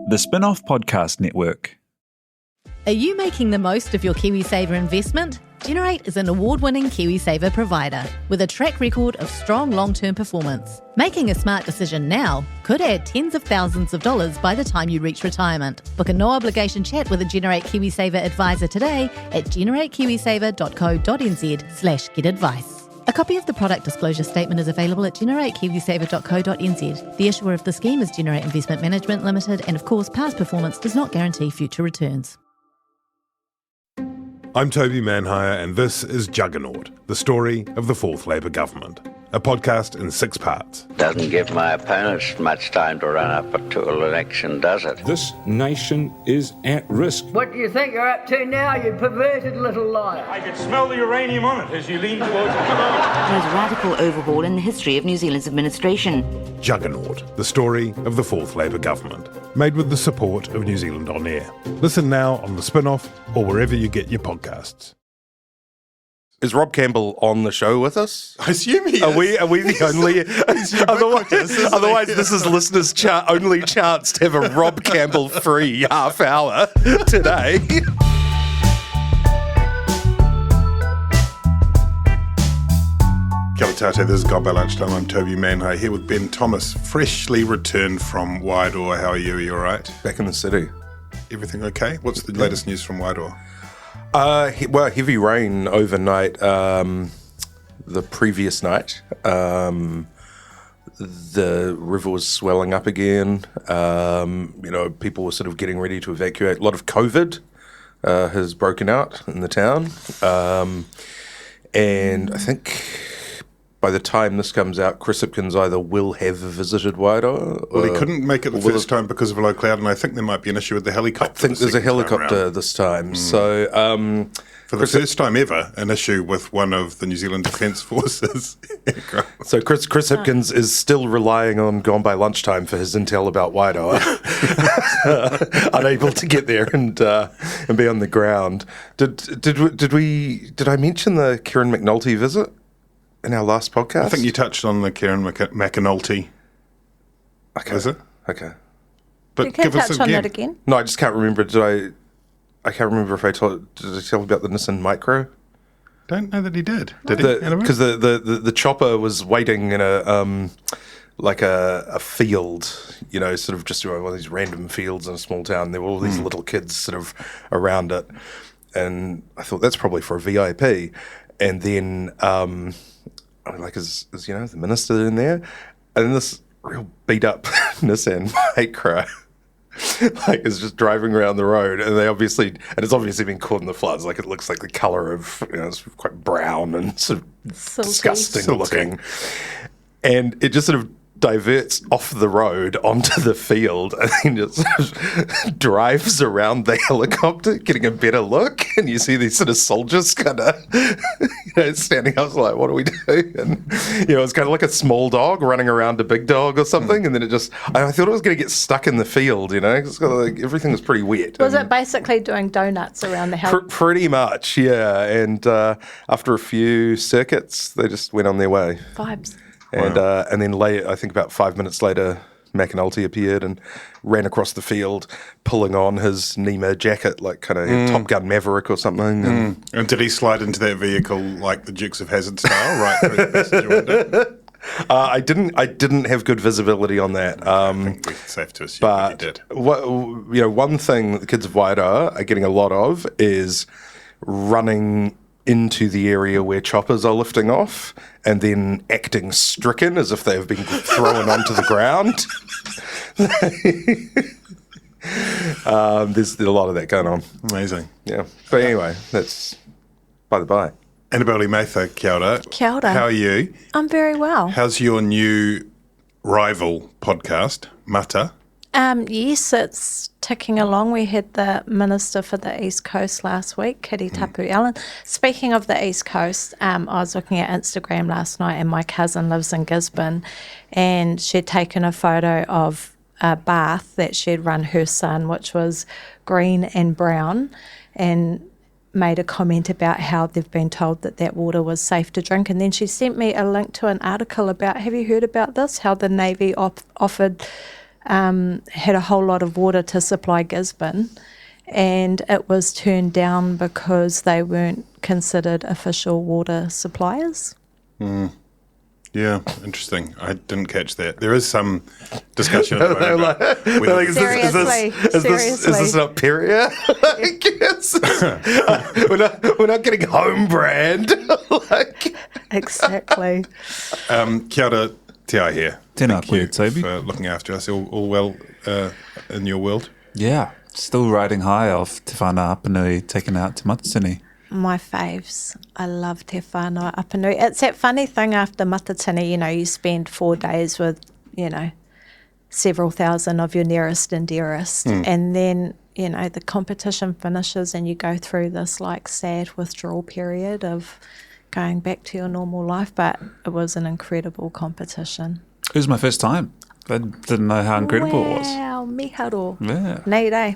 The Spin-off Podcast Network. Are you making the most of your KiwiSaver investment? Generate is an award-winning KiwiSaver provider with a track record of strong long-term performance. Making a smart decision now could add tens of thousands of dollars by the time you reach retirement. Book a no-obligation chat with a Generate KiwiSaver advisor today at generatekiwisaver.co.nz/get-advice. A copy of the product disclosure statement is available at generatekiwisaver.co.nz. The issuer of the scheme is Generate Investment Management Limited, and of course, past performance does not guarantee future returns. I'm Toby Manhire, and this is Juggernaut, the story of the Fourth Labour Government, a podcast in 6 parts. Doesn't give my opponents much time to run up to an election, does it? This nation is at risk. What do you think you're up to now, you perverted little liar? I could smell the uranium on it as you lean towards it. There's a radical overhaul in the history of New Zealand's administration. Juggernaut, the story of the Fourth Labour Government, made with the support of New Zealand On Air. Listen now on the Spin-off or wherever you get your podcasts. Is Rob Campbell on the show with us? I assume he is. Are we the only... otherwise this is listeners' only chance to have a Rob Campbell-free half hour today. Kia ora tātou, this is God by Lunchtime. I'm Toby Manhire here with Ben Thomas, freshly returned from Wairoa. How are you? Are you all right? Back in the city. Everything okay? What's the latest news from Wairoa? Well, heavy rain overnight, the previous night. The river was swelling up again. People were sort of getting ready to evacuate. A lot of COVID has broken out in the town. And I think by the time this comes out, Chris Hipkins either will have visited Wairoa. Well, he couldn't make it the first time because of low cloud, and I think there might be an issue with the helicopter. I think there's a helicopter this time. So for the first time ever, an issue with one of the New Zealand Defence Forces aircraft. So Chris Hipkins is still relying on Gone by Lunchtime for his intel about Wairoa, unable to get there and be on the ground. Did I mention the Kieran McNulty visit in our last podcast? I think you touched on the Kieran McAnulty. Okay. Is it? Okay. But you can touch on that again. No, I just can't remember. I can't remember if did I tell about the Nissan Micro? Don't know that he did. Did he? Because the chopper was waiting in a field, sort of just one of these random fields in a small town. There were all these little kids sort of around it, and I thought that's probably for a VIP. And then, is the minister in there? And then this real beat up Nissan Micro, is just driving around the road, and it's obviously been caught in the floods. Like, it looks like the colour of, it's quite brown and sort of disgusting looking. And it just sort of diverts off the road onto the field and then just drives around the helicopter, getting a better look. And you see these sort of soldiers kind of, standing up, like, what do we do? And, it's kind of like a small dog running around a big dog or something. And then I thought it was going to get stuck in the field, It's got everything was pretty wet. Was it basically doing donuts around the house? Pretty much, yeah. And after a few circuits, they just went on their way. Vibes. And then later, I think about 5 minutes later, McAnulty appeared and ran across the field, pulling on his Nemo jacket, like kind of Top Gun Maverick or something. And did he slide into that vehicle like the Dukes of Hazzard style, right through the passenger window? I didn't have good visibility on that. I think it's safe to assume that he did. One thing that the kids of Wairoa are getting a lot of is running into the area where choppers are lifting off and then acting stricken as if they have been thrown onto the ground. There's a lot of that going on. Amazing. Yeah. But anyway, that's by the by. Annabelle Mather, kia ora. Kia ora. How are you? I'm very well. How's your new rival podcast, Mata? Yes, it's ticking along. We had the Minister for the East Coast last week, Kitty Tapu Allen. Speaking of the East Coast, I was looking at Instagram last night, and my cousin lives in Gisborne, and she'd taken a photo of a bath that she'd run her son, which was green and brown, and made a comment about how they've been told that water was safe to drink. And then she sent me a link to an article about, have you heard about this, how the Navy offered had a whole lot of water to supply Gisborne, and it was turned down because they weren't considered official water suppliers. Yeah, interesting. I didn't catch that. There is some discussion at the moment about whether- Is this not Peria? I guess. we're not getting home brand. Exactly. Kia ora, Te Ai here. Tēnā Thank you koe, Toby. for looking after us. All well in your world? Yeah, still riding high off Te Whānau Apanui, taking out Te Matatini. My faves. I love Te Whānau Apanui. It's that funny thing after Matatini, you spend 4 days with, several thousand of your nearest and dearest. And then, the competition finishes and you go through this sad withdrawal period of going back to your normal life. But it was an incredible competition. It was my first time. I didn't know how incredible it was. Wow, miharo. Yeah. Nei rei.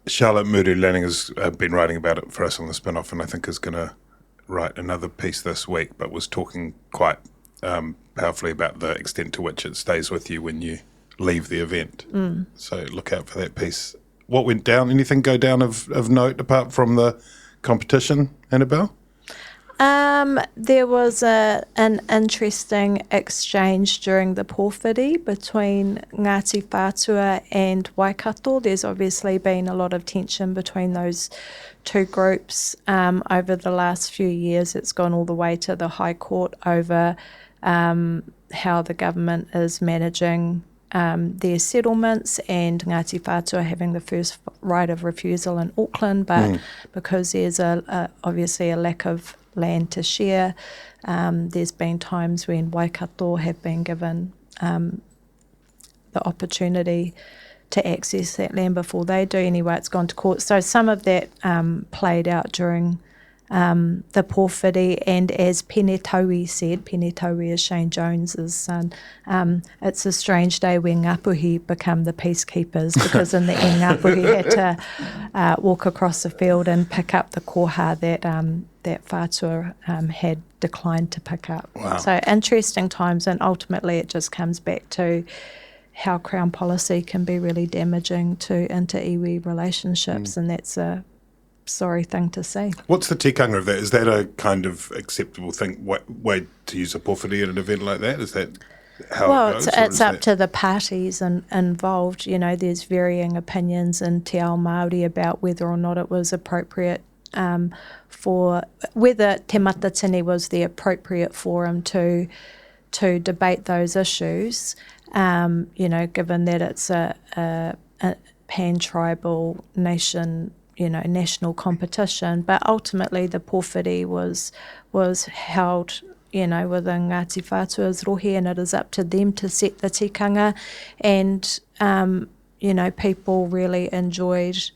Charlotte Muru-Lanning has been writing about it for us on the spin-off, and I think is going to write another piece this week, but was talking quite powerfully about the extent to which it stays with you when you leave the event. So look out for that piece. What went down? Anything go down of note apart from the competition, Annabelle? There was an interesting exchange during the pōwhiri between Ngāti Whātua and Waikato. There's obviously been a lot of tension between those two groups over the last few years. It's gone all the way to the High Court over how the government is managing their settlements, and Ngāti Whātua having the first right of refusal in Auckland, but because there's obviously a lack of land to share, there's been times when Waikato have been given the opportunity to access that land before they do. Anyway, it's gone to court. So some of that played out during the pōwhiri, and as Pene Toby said, Pene Toby is Shane Jones's son, it's a strange day when Ngapuhi become the peacekeepers, because in the end Ngapuhi had to walk across the field and pick up the koha that Whātua had declined to pick up. Wow. So interesting times, and ultimately it just comes back to how Crown policy can be really damaging to inter-iwi relationships, and that's a sorry thing to say. What's the tikanga of that? Is that a kind of acceptable way to use a pōwhiri at an event like that? Is that how it goes? It's up to the parties involved. There's varying opinions in Te Ao Māori about whether or not it was appropriate for whether Te Matatini was the appropriate forum to debate those issues. Given that it's a pan-tribal nation, national competition, but ultimately the pōwhiri was held, within Ngāti Whātua's rohe, and it is up to them to set the tikanga, and people really enjoyed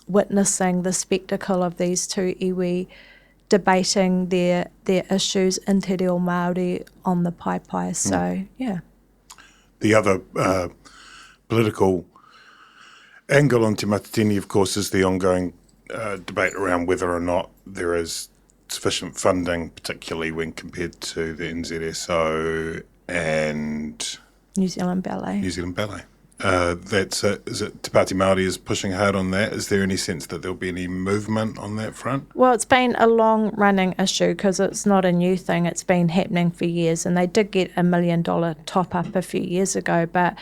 witnessing the spectacle of these two iwi debating their issues in te reo Māori on the pai. So, yeah. The other political angle on Te Matatini, of course, is the ongoing debate around whether or not there is sufficient funding, particularly when compared to the NZSO and New Zealand Ballet. Is it Te Pāti Māori is pushing hard on that? Is there any sense that there'll be any movement on that front? Well, it's been a long-running issue because it's not a new thing. It's been happening for years, and they did get $1 million top-up a few years ago, but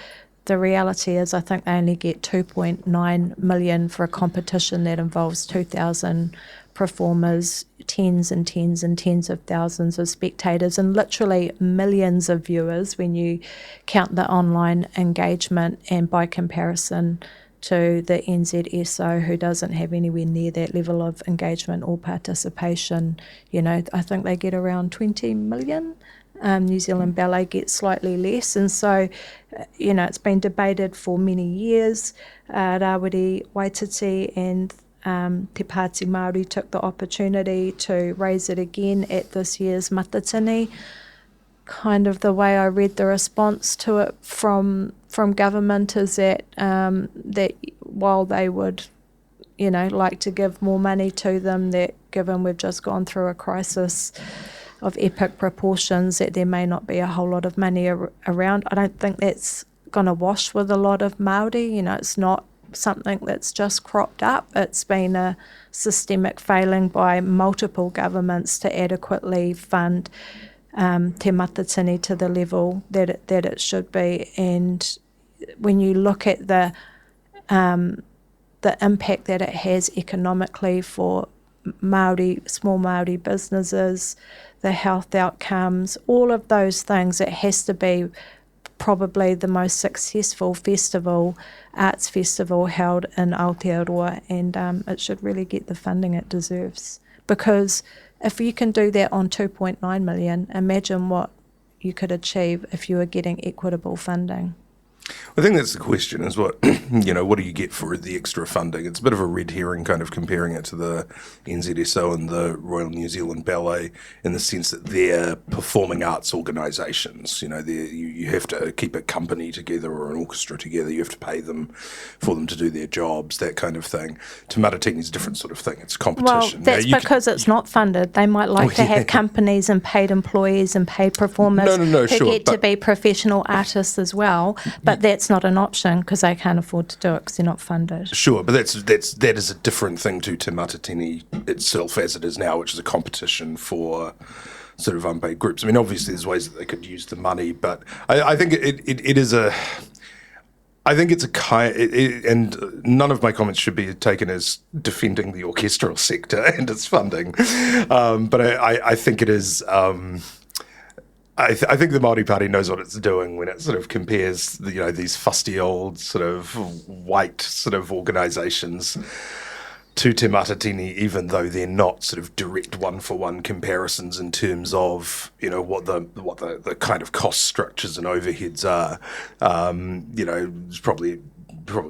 the reality is I think they only get $2.9 million for a competition that involves 2,000 performers, tens and tens and tens of thousands of spectators, and literally millions of viewers when you count the online engagement, and by comparison to the NZSO, who doesn't have anywhere near that level of engagement or participation. I think they get around 20 million. New Zealand Ballet gets slightly less, and so it's been debated for many years. Rawiri Waititi and Te Pāti Māori took the opportunity to raise it again at this year's Matatini. Kind of the way I read the response to it from government is that that while they would like to give more money to them, that given we've just gone through a crisis of epic proportions, that there may not be a whole lot of money around. I don't think that's going to wash with a lot of Māori. You know, it's not something that's just cropped up. It's been a systemic failing by multiple governments to adequately fund Te Matatini to the level that it should be. And when you look at the impact that it has economically for Māori, small Māori businesses, the health outcomes, all of those things, it has to be probably the most successful arts festival held in Aotearoa, and it should really get the funding it deserves. Because if you can do that on 2.9 million, imagine what you could achieve if you were getting equitable funding. I think that's the question, is what what do you get for the extra funding? It's a bit of a red herring kind of comparing it to the NZSO and the Royal New Zealand Ballet, in the sense that they're performing arts organisations. You know, you have to keep a company together or an orchestra together. You have to pay them for them to do their jobs, that kind of thing. Te Matatini is a different sort of thing. It's competition. Well, that's because it's not funded. They might like to have companies and paid employees and paid performers who get to be professional artists as well, but that's not an option because they can't afford to do it because they're not funded. Sure, but that is a different thing to Te Matatini itself as it is now, which is a competition for sort of unpaid groups. I mean, obviously there's ways that they could use the money, but I think it is a... I think it's a kind, and none of my comments should be taken as defending the orchestral sector and its funding, but I think it is... I think the Māori Party knows what it's doing when it sort of compares, these fusty old sort of white sort of organisations to Te Matatini, even though they're not sort of direct one-for-one comparisons in terms of what the kind of cost structures and overheads are. It's probably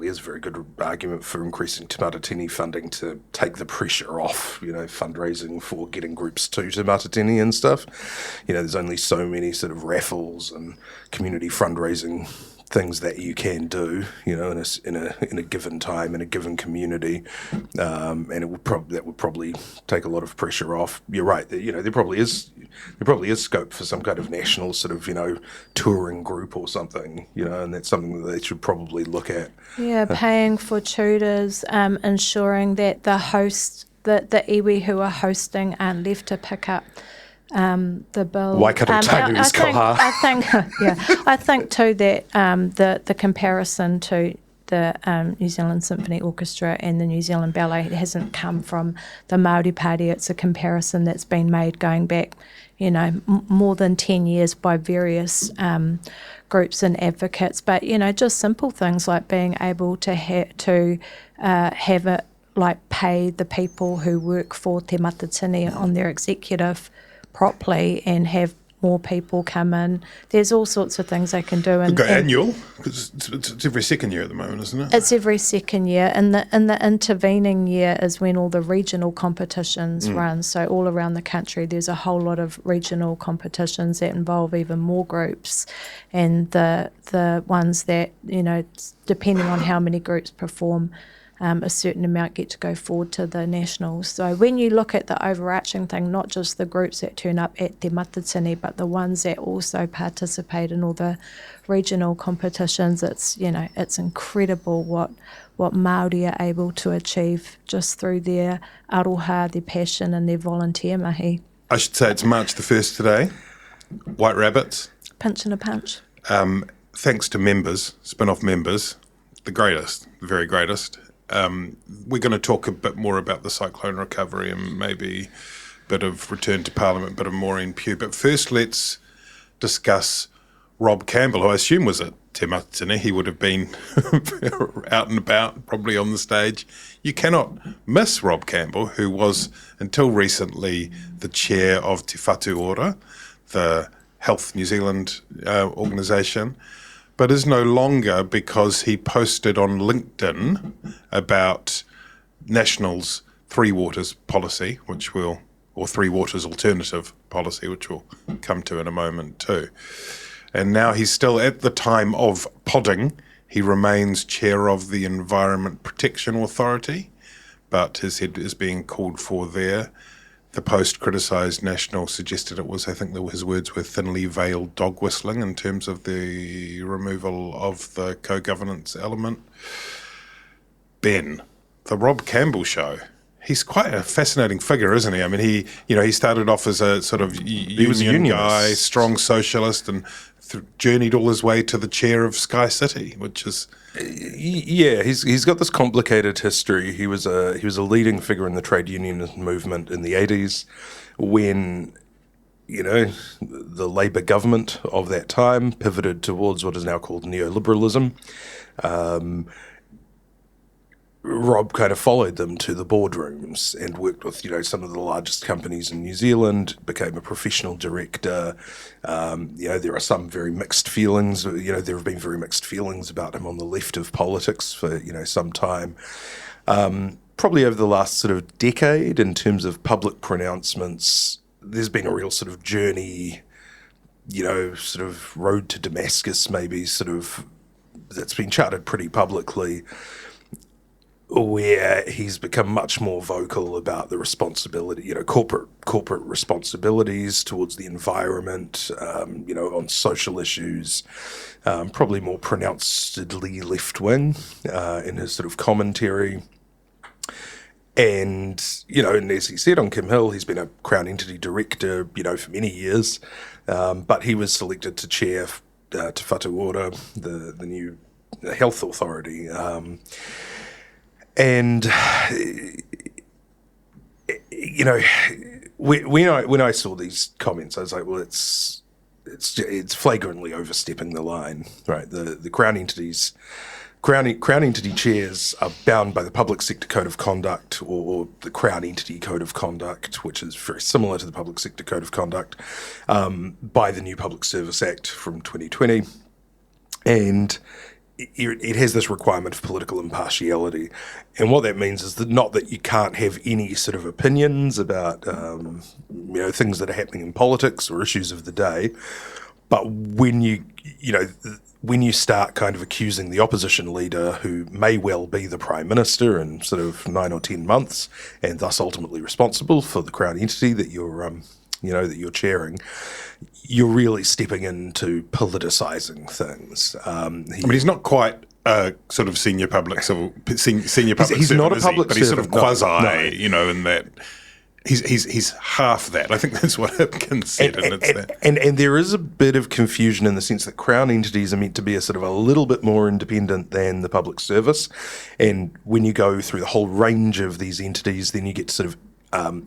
is a very good argument for increasing Te Matatini funding to take the pressure off, fundraising for getting groups to Te Matatini and stuff. There's only so many sort of raffles and community fundraising things that you can do, in a given time in a given community, and that would probably take a lot of pressure off. You're right. There probably is scope for some kind of national sort of touring group or something, and that's something that they should probably look at. Yeah, paying for tutors, ensuring that the iwi who are hosting aren't left to pick up the bill. Waikato Tanu's koha. I think too that the comparison to the New Zealand Symphony Orchestra and the New Zealand Ballet hasn't come from the Māori Party. It's a comparison that's been made going back, more than 10 years by various groups and advocates. But just simple things like being able to have it like pay the people who work for Te Matatini on their executive properly and have more people come in. There's all sorts of things they can do. And annual, because it's every second year at the moment, isn't it? It's every second year. And the intervening year is when all the regional competitions run. So all around the country, there's a whole lot of regional competitions that involve even more groups. And the ones that, depending on how many groups perform, a certain amount get to go forward to the nationals. So when you look at the overarching thing, not just the groups that turn up at Te Matatini, but the ones that also participate in all the regional competitions, it's incredible what Māori are able to achieve just through their aroha, their passion and their volunteer mahi. I should say it's March the 1st today. White Rabbits. Pinch and a punch. Thanks to members, spin-off members, the greatest, the very greatest. We're going to talk a bit more about the cyclone recovery and maybe a bit of return to Parliament, a bit of Maureen Pugh. But first, let's discuss Rob Campbell, who I assume was at Te Matatini. He would have been out and about, probably on the stage. You cannot miss Rob Campbell, who was, until recently, the chair of Te Whatu Ora, the Health New Zealand organisation, but is no longer because he posted on LinkedIn about National's Three Waters policy, or Three Waters alternative policy, which we'll come to in a moment too. And now he's still, at the time of podding, he remains chair of the Environment Protection Authority, but his head is being called for there. The Post criticised National, suggested it was, I think his words were thinly veiled dog whistling in terms of the removal of the co-governance element. Ben, the Rob Campbell show. He's quite a fascinating figure, isn't he? I mean, he started off as a sort of he was a union unionist guy, strong socialist, and journeyed all his way to the chair of Sky City, which is... Yeah, he's got this complicated history. He was a leading figure in the trade union movement in the 80s when, the Labour government of that time pivoted towards what is now called neoliberalism. Rob kind of followed them to the boardrooms and worked with, some of the largest companies in New Zealand, became a professional director. There are some very mixed feelings. There have been very mixed feelings about him on the left of politics for, some time. Probably over the last sort of decade, in terms of public pronouncements, there's been a real sort of journey, sort of road to Damascus maybe, sort of, that's been charted pretty publicly, where he's become much more vocal about the responsibility, corporate responsibilities towards the environment, on social issues, probably more pronouncedly left-wing in his sort of commentary. And, and as he said on Kim Hill, he's been a Crown Entity director, for many years, but he was selected to chair Te Whatu Ora, the new health authority. And when I saw these comments, I was like, well, it's flagrantly overstepping the line, right? The Crown Entity chairs are bound by the Public Sector Code of Conduct or the Crown Entity Code of Conduct, which is very similar to the Public Sector Code of Conduct, by the new Public Service Act from 2020, and it has this requirement of political impartiality. And what that means is that not that you can't have any sort of opinions about, things that are happening in politics or issues of the day, but when you start kind of accusing the opposition leader, who may well be the Prime Minister in sort of 9 or 10 months, and thus ultimately responsible for the Crown Entity that you're chairing, you're really stepping into politicizing things. He's not quite a sort of senior public servant. He's not a public servant, but he's sort of quasi, no. in that he's half that. I think that's what Hipkins said. And there is a bit of confusion in the sense that Crown entities are meant to be a sort of a little bit more independent than the public service. And when you go through the whole range of these entities, then you get sort of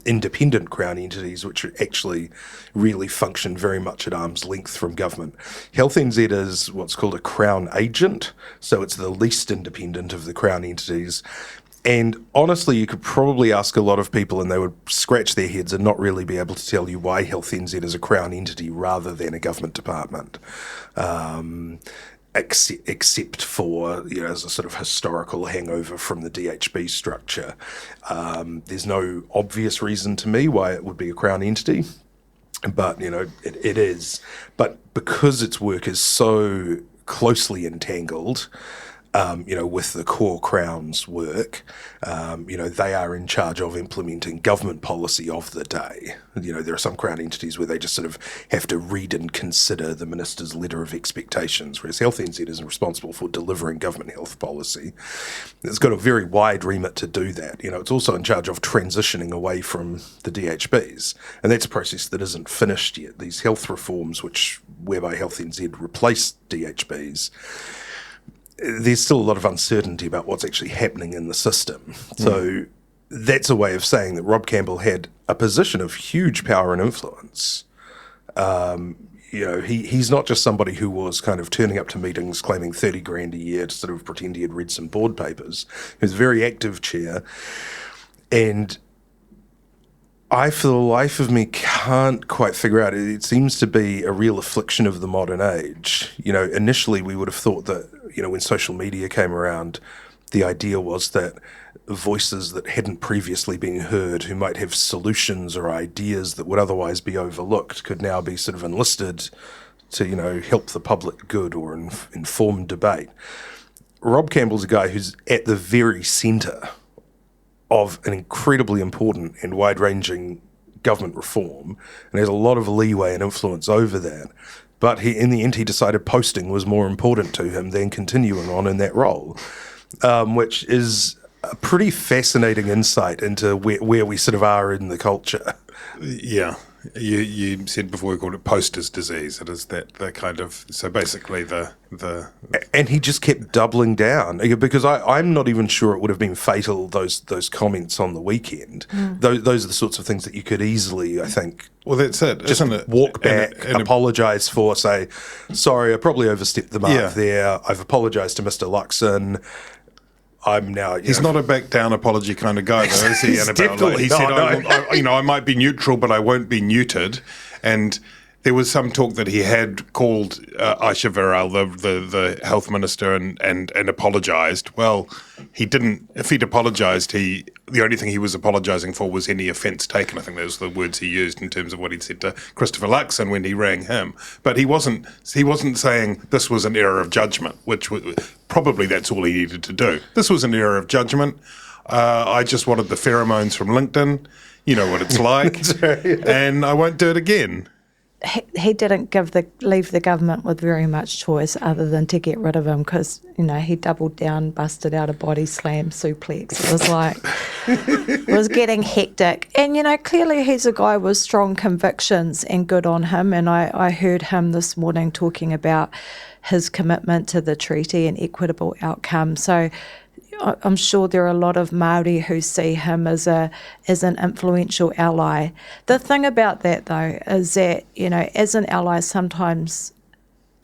independent Crown entities, which actually really function very much at arm's length from government. Health NZ is what's called a Crown agent, so it's the least independent of the Crown entities. And honestly, you could probably ask a lot of people and they would scratch their heads and not really be able to tell you why Health NZ is a Crown entity rather than a government department. Except for, as a sort of historical hangover from the DHB structure. There's no obvious reason to me why it would be a Crown entity, but, it is. But because its work is so closely entangled, with the core Crown's work, they are in charge of implementing government policy of the day. There are some Crown entities where they just sort of have to read and consider the Minister's letter of expectations, whereas Health NZ is responsible for delivering government health policy. It's got a very wide remit to do that. It's also in charge of transitioning away from the DHBs, and that's a process that isn't finished yet. These health reforms, whereby Health NZ replaced DHBs, there's still a lot of uncertainty about what's actually happening in the system. So that's a way of saying that Rob Campbell had a position of huge power and influence. He's not just somebody who was kind of turning up to meetings claiming 30 grand a year to sort of pretend he had read some board papers. He was a very active chair. And I, for the life of me, can't quite figure out. It seems to be a real affliction of the modern age. Initially we would have thought that, when social media came around, the idea was that voices that hadn't previously been heard, who might have solutions or ideas that would otherwise be overlooked, could now be sort of enlisted to, help the public good or inform debate. Rob Campbell's a guy who's at the very centre of an incredibly important and wide-ranging government reform and has a lot of leeway and influence over that. But in the end, he decided posting was more important to him than continuing on in that role, which is a pretty fascinating insight into where we sort of are in the culture. Yeah. You said before we called it poster's disease. It is the kind of, so basically the and he just kept doubling down, because I'm not even sure it would have been fatal, those comments on the weekend. Those are the sorts of things that you could easily, I think, well, that's it, just isn't it? Walk back, apologise for, say, sorry, I probably overstepped the mark there. I've apologised to Mr. Luxon. I'm now. He's not a back down apology kind of guy, though, is he? Annabelle? He said, I might be neutral, but I won't be neutered. And there was some talk that he had called Aisha Varel, the health minister, and apologised. Well, he didn't. If he'd apologised, the only thing he was apologising for was any offence taken. I think those were the words he used in terms of what he'd said to Christopher Luxon when he rang him. But he wasn't saying this was an error of judgment, which probably that's all he needed to do. This was an error of judgment. I just wanted the pheromones from LinkedIn. You know what it's like. And I won't do it again. He didn't leave the government with very much choice other than to get rid of him, because he doubled down, busted out a body slam suplex. It was like it was getting hectic, and clearly he's a guy with strong convictions, and good on him. And I heard him this morning talking about his commitment to the treaty and equitable outcome. So I'm sure there are a lot of Māori who see him as an influential ally. The thing about that, though, is that, as an ally, sometimes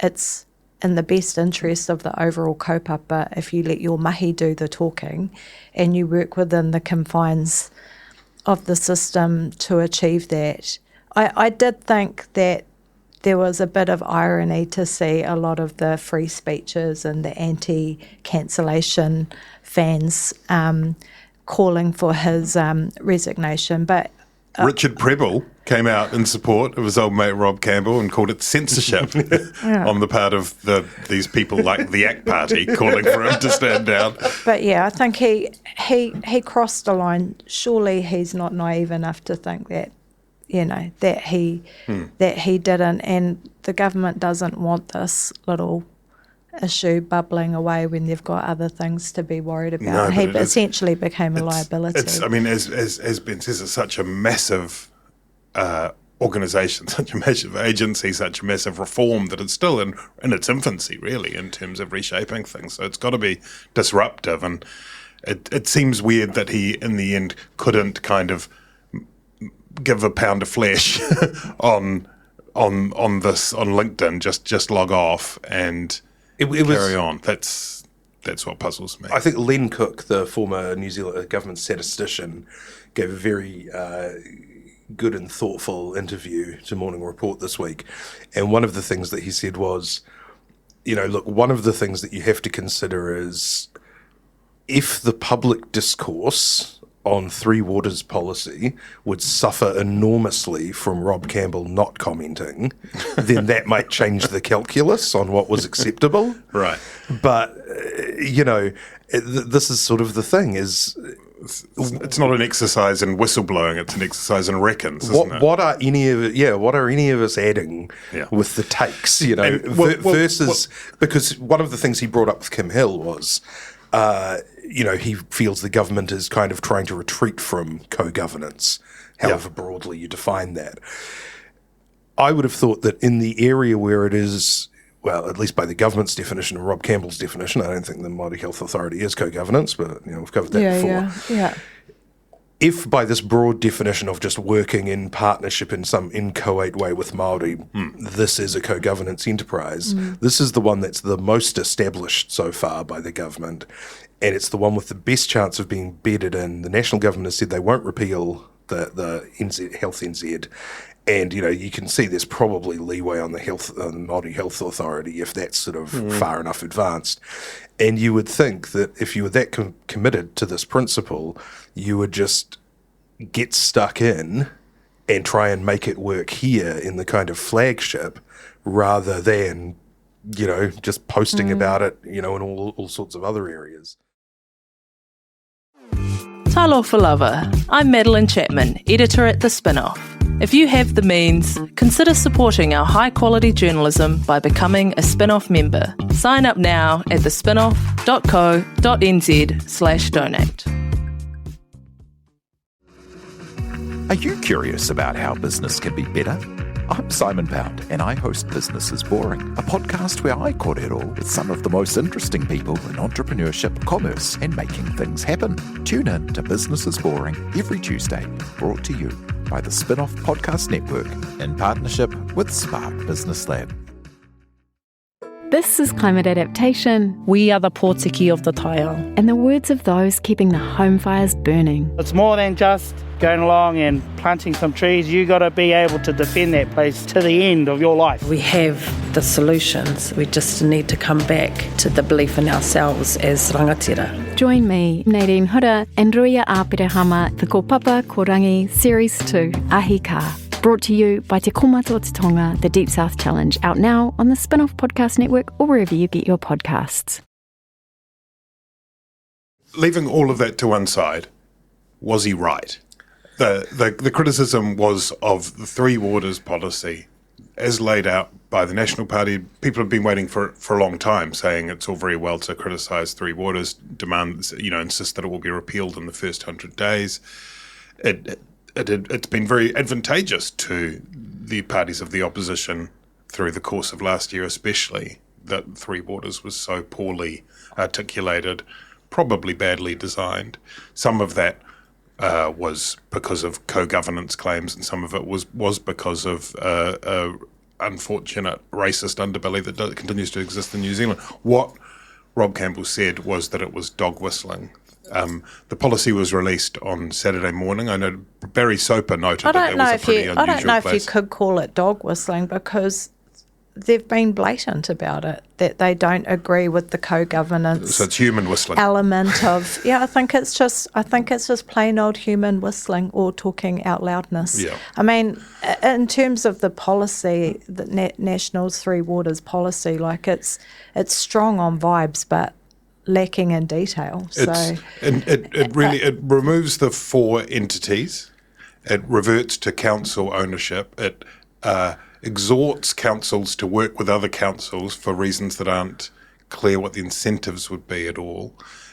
it's in the best interest of the overall kaupapa if you let your mahi do the talking and you work within the confines of the system to achieve that. I did think that there was a bit of irony to see a lot of the free speeches and the anti-cancellation fans calling for his resignation. But Richard Prebble came out in support of his old mate Rob Campbell and called it censorship on the part of these people like the ACT Party calling for him to stand down. But I think he crossed the line. Surely he's not naive enough to think that that he didn't, and the government doesn't want this little issue bubbling away when they've got other things to be worried about. He essentially became a liability. As Ben says, it's such a massive organisation, such a massive agency, such a massive reform that it's still in its infancy, really, in terms of reshaping things. So it's got to be disruptive, and it seems weird that he, in the end, couldn't kind of give a pound of flesh on LinkedIn, just log off and carry on. That's what puzzles me. I think Len Cook, the former New Zealand government statistician, gave a very good and thoughtful interview to Morning Report this week. And one of the things that he said was, look, one of the things that you have to consider is if the public discourse on Three Waters policy would suffer enormously from Rob Campbell not commenting, then that might change the calculus on what was acceptable. Right. But, this is sort of the thing, is... It's not an exercise in whistleblowing, it's an exercise in reckons, isn't it? What are any of us adding with the takes, versus... Because one of the things he brought up with Kim Hill was... he feels the government is kind of trying to retreat from co-governance, however broadly you define that. I would have thought that in the area where it is, well, at least by the government's definition and Rob Campbell's definition, I don't think the Māori Health Authority is co-governance, but we've covered that before. Yeah. If by this broad definition of just working in partnership in some inchoate way with Māori, this is a co-governance enterprise, this is the one that's the most established so far by the government, and it's the one with the best chance of being bedded in. The national government has said they won't repeal the Health NZ, and you can see there's probably leeway on the Māori Health Authority if that's sort of far enough advanced. And you would think that if you were that committed to this principle, you would just get stuck in and try and make it work here in the kind of flagship, rather than, just posting about it, in all sorts of other areas. Talofa lover, I'm Madeline Chapman, editor at The Spinoff. If you have the means, consider supporting our high-quality journalism by becoming a Spinoff member. Sign up now at thespinoff.co.nz/donate. Are you curious about how business can be better? I'm Simon Pound, and I host Business is Boring, a podcast where I kōrero with some of the most interesting people in entrepreneurship, commerce, and making things happen. Tune in to Business is Boring every Tuesday, brought to you by the Spinoff Podcast Network in partnership with Spark Business Lab. This is Climate Adaptation. We are the Pōtiki of the Taiao. And the words of those keeping the home fires burning. It's more than just going along and planting some trees. You got to be able to defend that place to the end of your life. We have the solutions. We just need to come back to the belief in ourselves as rangatira. Join me, Nadine Hura, and Ruia Āpirehama, the Kōpapa Korangi Series 2, Ahi Ka. Brought to you by Te Komata o Te Tonga, the Deep South Challenge, out now on the Spinoff Podcast Network or wherever you get your podcasts. Leaving all of that to one side, was he right? The criticism was of the Three Waters policy as laid out by the National Party. People have been waiting for a long time, saying it's all very well to criticise Three Waters, demand, insist that it will be repealed in the first 100 days. It's been very advantageous to the parties of the opposition through the course of last year, especially, that Three Waters was so poorly articulated, probably badly designed. Some of that was because of co-governance claims, and some of it was because of unfortunate racist underbelly that continues to exist in New Zealand. What Rob Campbell said was that it was dog whistling. The policy was released on Saturday morning. I know Barry Soper noted that it was a pretty unusual I don't know place. if you could call it dog whistling, because they've been blatant about it, that they don't agree with the co-governance. So it's human whistling element of I think it's just plain old human whistling or talking out loudness. Yeah. I mean, in terms of the policy, the National's Three Waters policy, like it's strong on vibes, but lacking in detail. It removes the four entities. It reverts to council ownership. It exhorts councils to work with other councils for reasons that aren't clear what the incentives would be at all.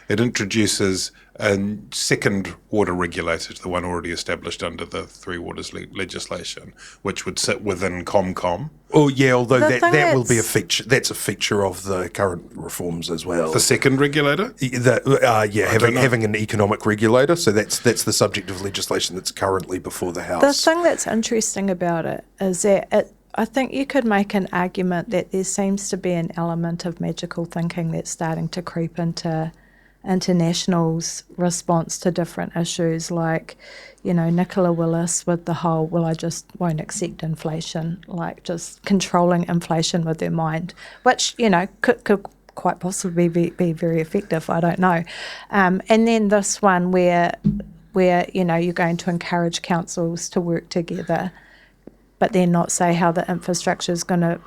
It introduces a second water regulator to the one already established under the Three Waters legislation, which would sit within ComCom. Oh yeah, although that will be a feature. That's a feature of the current reforms as well. The second regulator? Having an economic regulator. So that's the subject of legislation that's currently before the House. The thing that's interesting about it is that I think you could make an argument that there seems to be an element of magical thinking that's starting to creep into National's response to different issues, like, Nicola Willis with the whole, well, I just won't accept inflation, like just controlling inflation with their mind, which, could quite possibly be very effective, I don't know. And then this one where you're going to encourage councils to work together, but then not say how the infrastructure is going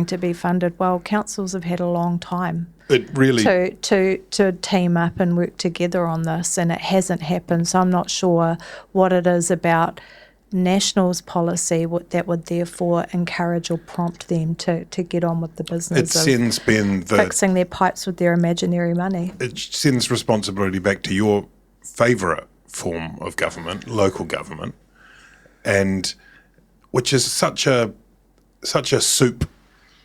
to be funded. Well, councils have had a long time to team up and work together on this, and it hasn't happened. So I'm not sure what it is about National's policy that would therefore encourage or prompt them to get on with the business fixing their pipes with their imaginary money. It sends responsibility back to your favourite form of government, local government, and which is such a soup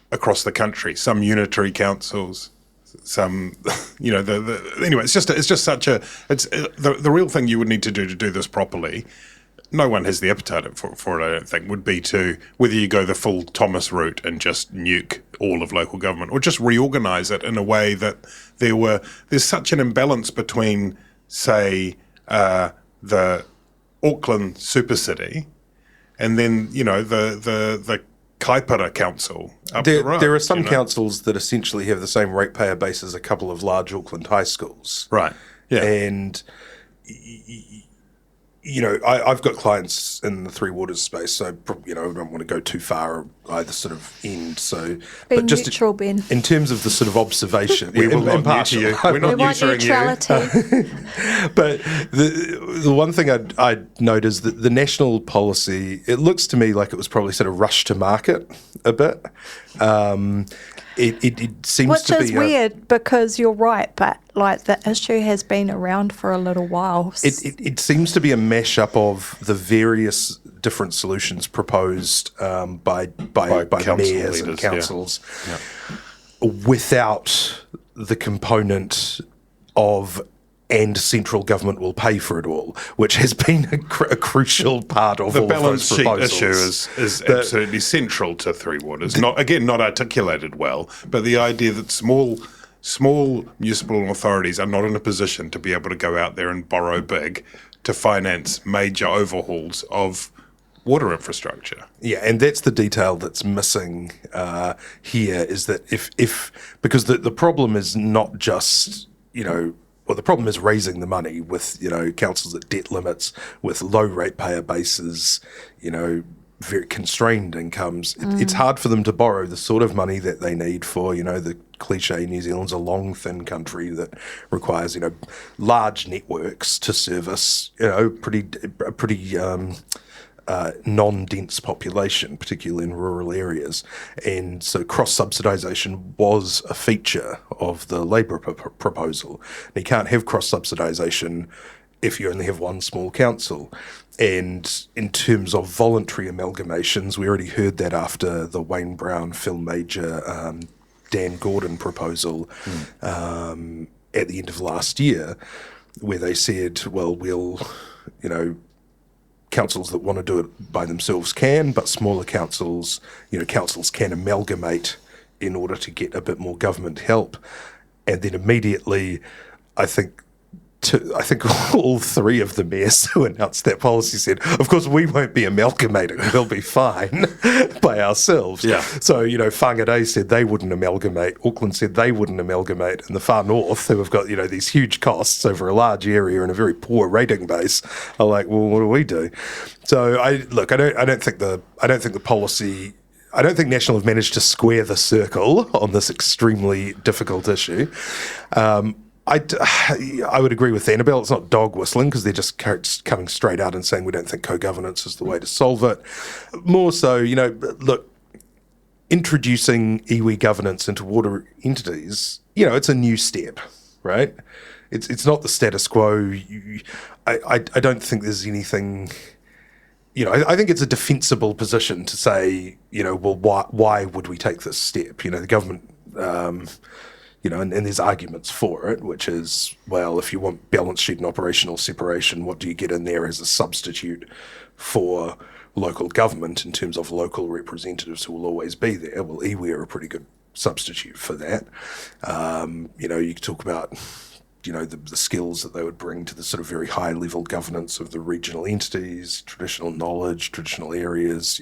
across the country. Some unitary councils, some, anyway, it's just such a, the real thing you would need to do this properly, no one has the appetite for it, I don't think, would be to, whether you go the full Thomas route and just nuke all of local government, or just reorganise it in a way that there's such an imbalance between, say, the Auckland super city and then, the Kaipara Council up the road. There are some councils that essentially have the same ratepayer base as a couple of large Auckland high schools. Right, yeah. And, I've got clients in the Three Waters space, so I don't want to go too far either sort of end. So, but just neutral, Ben. In terms of the sort of observation, we will not neuter you. We're not neutering you. But the one thing I'd note is that the national policy, it looks to me like it was probably sort of rushed to market a bit. It seems Which to be... Which is weird because you're right, but like the issue has been around for a little while. It seems to be a mashup of the various different solutions proposed by mayors and councils without the component of and central government will pay for it all, which has been a crucial part of all of those proposals. The balance sheet issue is absolutely central to Three Waters. Not articulated well, but the idea that small municipal authorities are not in a position to be able to go out there and borrow big to finance major overhauls of water infrastructure. Yeah, and that's the detail that's missing here, is that if because the problem is not just, well, the problem is raising the money with, councils at debt limits, with low ratepayer bases, very constrained incomes. It's hard for them to borrow the sort of money that they need for, the cliche, New Zealand's a long, thin country that requires, large networks to service, pretty non-dense population, particularly in rural areas. And so cross-subsidisation was a feature of the Labour proposal. And you can't have cross-subsidisation if you only have one small council. And in terms of voluntary amalgamations, we already heard that after the Wayne Brown, Phil Major, Dan Gordon proposal at the end of last year, where they said, well, we'll, councils that want to do it by themselves can, but smaller councils, councils can amalgamate in order to get a bit more government help. And then immediately, I think all three of the mayors who announced that policy said, of course, we won't be amalgamating. We'll be fine by ourselves. Yeah. So, Whangarei said they wouldn't amalgamate. Auckland said they wouldn't amalgamate. And the far north, who have got, these huge costs over a large area and a very poor rating base, are like, well, what do we do? So, I don't think the policy... I don't think National have managed to square the circle on this extremely difficult issue. I would agree with Annabelle. It's not dog whistling because they're just coming straight out and saying we don't think co-governance is the way to solve it. More so, look, introducing iwi governance into water entities, it's a new step, right? It's not the status quo. I don't think there's anything... I think it's a defensible position to say, well, why would we take this step? The government... and there's arguments for it, which is, well, if you want balance sheet and operational separation, what do you get in there as a substitute for local government in terms of local representatives who will always be there? Well, iwi are a pretty good substitute for that. You could talk about, the skills that they would bring to the sort of very high-level governance of the regional entities, traditional knowledge, traditional areas,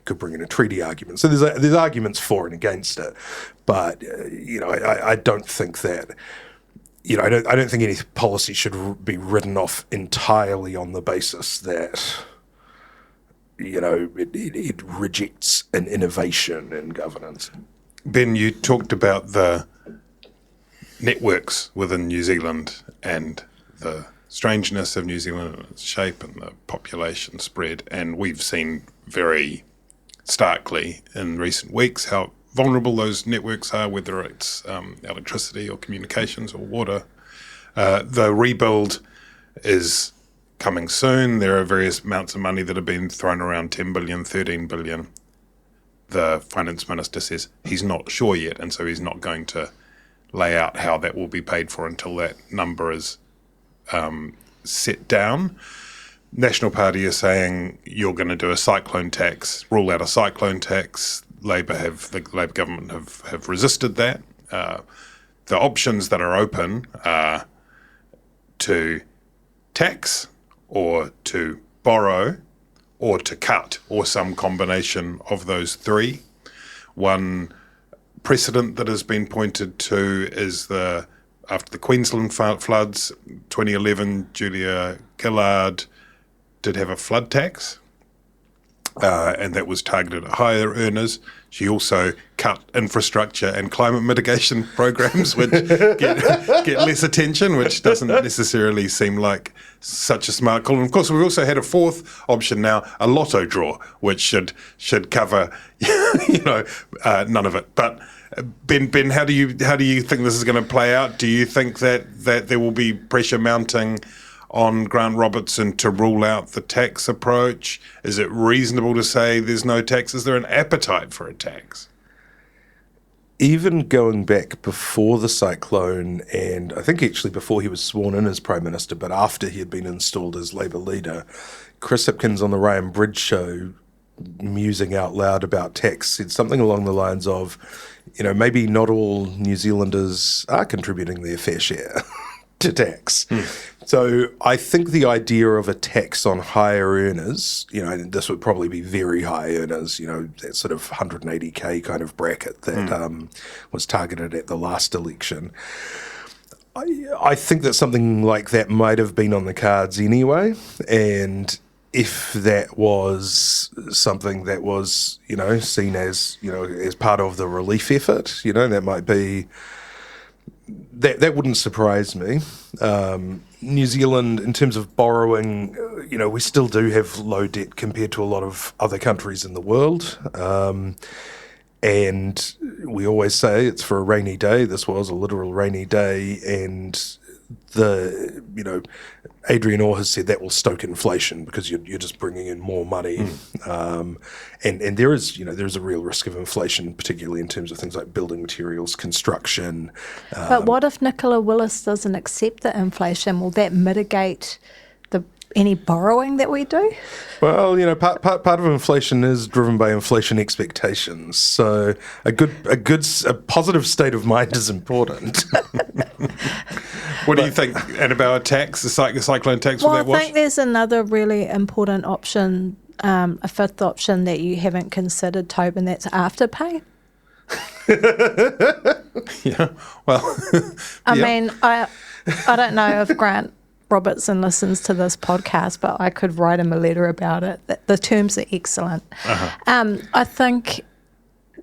could bring in a treaty argument. So there's arguments for and against it. But, I don't think that, I don't think any policy should be written off entirely on the basis that, it rejects an innovation in governance. Ben, you talked about the networks within New Zealand and the strangeness of New Zealand and its shape and the population spread. And we've seen very starkly in recent weeks how vulnerable those networks are, whether it's electricity or communications or water. The rebuild is coming soon. There are various amounts of money that have been thrown around, 10 billion, 13 billion. The finance minister says he's not sure yet, and so he's not going to lay out how that will be paid for until that number is set down. National Party is saying you're going to do a cyclone tax, rule out a cyclone tax. The Labour government have resisted that. The options that are open are to tax or to borrow or to cut or some combination of those three. One precedent that has been pointed to is after the Queensland floods, 2011, Julia Gillard did have a flood tax, and that was targeted at higher earners. She also cut infrastructure and climate mitigation programs, which get less attention, which doesn't necessarily seem like such a smart call. And of course, we've also had a fourth option now, a lotto draw, which should cover, none of it. But Ben, how do you think this is going to play out? Do you think that there will be pressure mounting on Grant Robertson to rule out the tax approach? Is it reasonable to say there's no tax? Is there an appetite for a tax? Even going back before the cyclone, and I think actually before he was sworn in as Prime Minister, but after he had been installed as Labour leader, Chris Hipkins on the Ryan Bridge show, musing out loud about tax, said something along the lines of, maybe not all New Zealanders are contributing their fair share to tax. So I think the idea of a tax on higher earners, and this would probably be very high earners, that sort of 180K kind of bracket that was targeted at the last election. I think that something like that might have been on the cards anyway. And if that was something that was, seen as, as part of the relief effort, that might be... That wouldn't surprise me. New Zealand, in terms of borrowing, we still do have low debt compared to a lot of other countries in the world. And we always say it's for a rainy day. This was a literal rainy day. And Adrian Orr has said that will stoke inflation because you're just bringing in more money. And there is a real risk of inflation, particularly in terms of things like building materials, construction. But what if Nicola Willis doesn't accept the inflation? Will that mitigate any borrowing that we do? Well, part of inflation is driven by inflation expectations. So a positive state of mind is important. What do you think, Annabelle? A tax, the cyclone tax? Well, I think there's another really important option, a fifth option that you haven't considered, Toby, and that's afterpay. Yeah. Well, I mean, I don't know if Grant Robertson listens to this podcast, but I could write him a letter about it. The terms are excellent. I think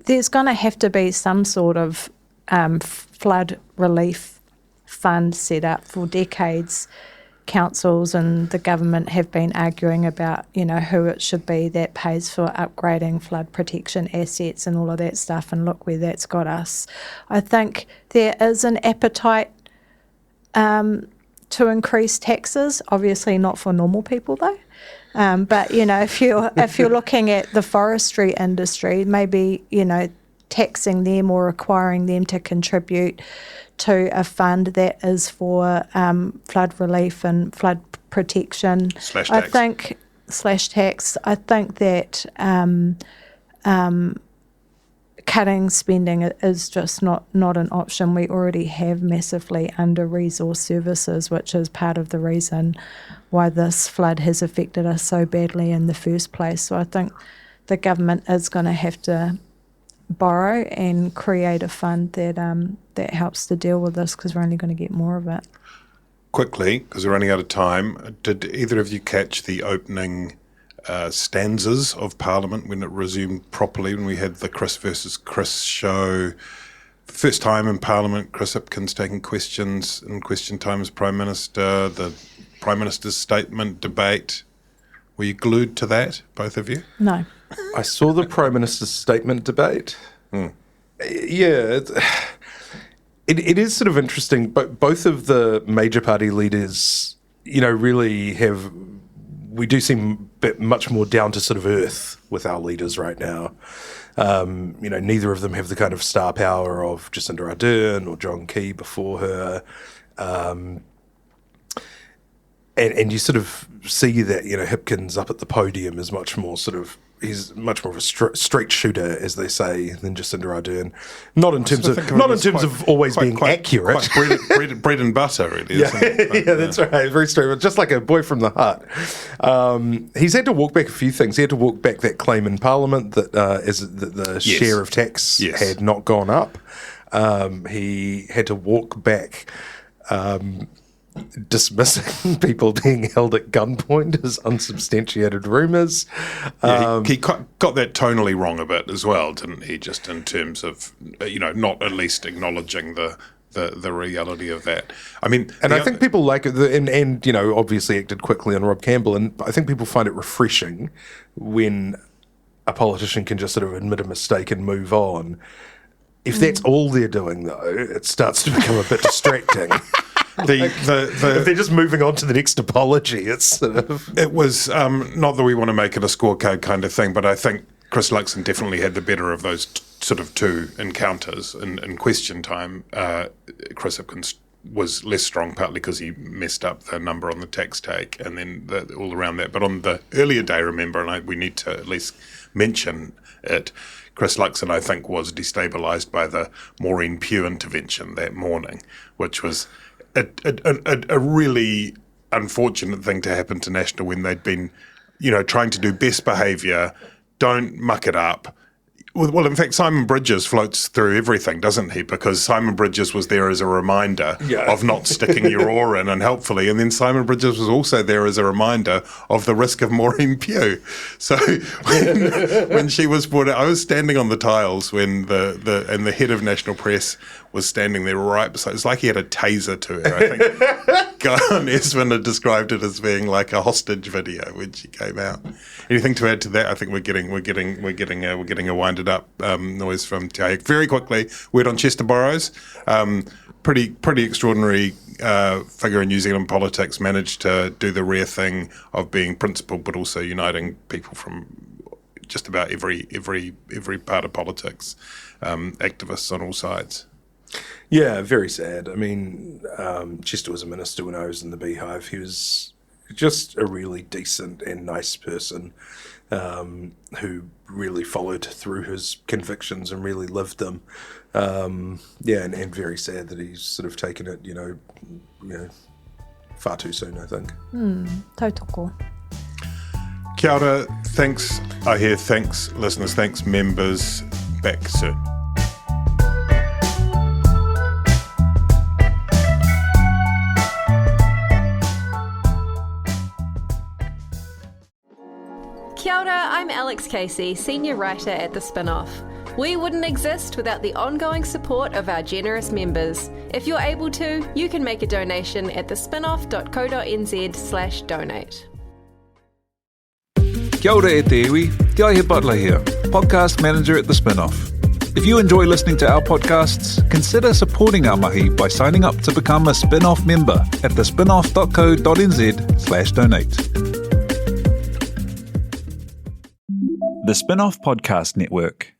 there's going to have to be some sort of flood relief fund set up. For decades. Councils and the government have been arguing about, who it should be that pays for upgrading flood protection assets and all of that stuff, and look where that's got us. I think there is an appetite to increase taxes, obviously not for normal people though. But if you're looking at the forestry industry, maybe taxing them or requiring them to contribute to a fund that is for flood relief and flood protection. /tax. I think that cutting spending is just not an option. We already have massively under-resourced services, which is part of the reason why this flood has affected us so badly in the first place. So I think the government is going to have to borrow and create a fund that helps to deal with this, because we're only going to get more of it. Quickly, because we're running out of time, did either of you catch the opening stanzas of Parliament when it resumed properly, when we had the Chris versus Chris show? First time in Parliament, Chris Hipkins taking questions in question time as Prime Minister, the Prime Minister's statement, debate. Were you glued to that, both of you? No. I saw the Prime Minister's statement debate. Yeah, it is sort of interesting, but both of the major party leaders, really we do seem much more down to sort of earth with our leaders right now. Neither of them have the kind of star power of Jacinda Ardern or John Key before her. And you sort of see that, Hipkins up at the podium is much more he's much more of a straight shooter, as they say, than Jacinda Ardern. Not in terms of always being accurate. Quite bread and butter, really. Yeah, Isn't it? But, that's right. Very straight, just like a boy from the hut. He's had to walk back a few things. He had to walk back that claim in Parliament that the share of tax had not gone up. He had to walk back dismissing people being held at gunpoint as unsubstantiated rumours. He got that tonally wrong a bit as well, didn't he? Just in terms of, not at least acknowledging the reality of that. I mean, and I think people like it, and obviously acted quickly on Rob Campbell, and I think people find it refreshing when a politician can just sort of admit a mistake and move on. If that's all they're doing, though, it starts to become a bit distracting. If they're just moving on to the next apology, it's sort of... It was, not that we want to make it a scorecard kind of thing, but I think Chris Luxon definitely had the better of those sort of two encounters. In question time, Chris Hipkins was less strong, partly because he messed up the number on the tax take and then all around that. But on the earlier day, remember, and we need to at least mention it, Chris Luxon, I think, was destabilised by the Maureen Pugh intervention that morning, which was a really unfortunate thing to happen to National when they'd been, trying to do best behaviour, don't muck it up. Well, in fact, Simon Bridges floats through everything, doesn't he? Because Simon Bridges was there as a reminder of not sticking your oar in, and helpfully. And then Simon Bridges was also there as a reminder of the risk of Maureen Pugh. So when she was brought out, I was standing on the tiles when the head of National Press was standing there right beside. It's like he had a taser to her. I think Guyon Esmond had described it as being like a hostage video when she came out. Anything to add to that? I think we're getting a winded up noise from Te Aihe. Very quickly, word on Chester Borrows. Pretty extraordinary figure in New Zealand politics. Managed to do the rare thing of being principled, but also uniting people from just about every part of politics. Activists on all sides. Yeah, very sad. I mean, Chester was a minister when I was in the Beehive. He was just a really decent and nice person who really followed through his convictions and really lived them. And very sad that he's sort of taken it, far too soon, I think. Tautoko. Kia ora, thanks, I hear, thanks, listeners, thanks, members. Back soon. Kia ora, I'm Alex Casey, Senior Writer at The Spinoff. We wouldn't exist without the ongoing support of our generous members. If you're able to, you can make a donation at thespinoff.co.nz/donate. Kia ora e te iwi, Te Aihe Butler here, Podcast Manager at The Spinoff. If you enjoy listening to our podcasts, consider supporting our mahi by signing up to become a Spinoff member at thespinoff.co.nz/donate. The Spinoff Podcast Network.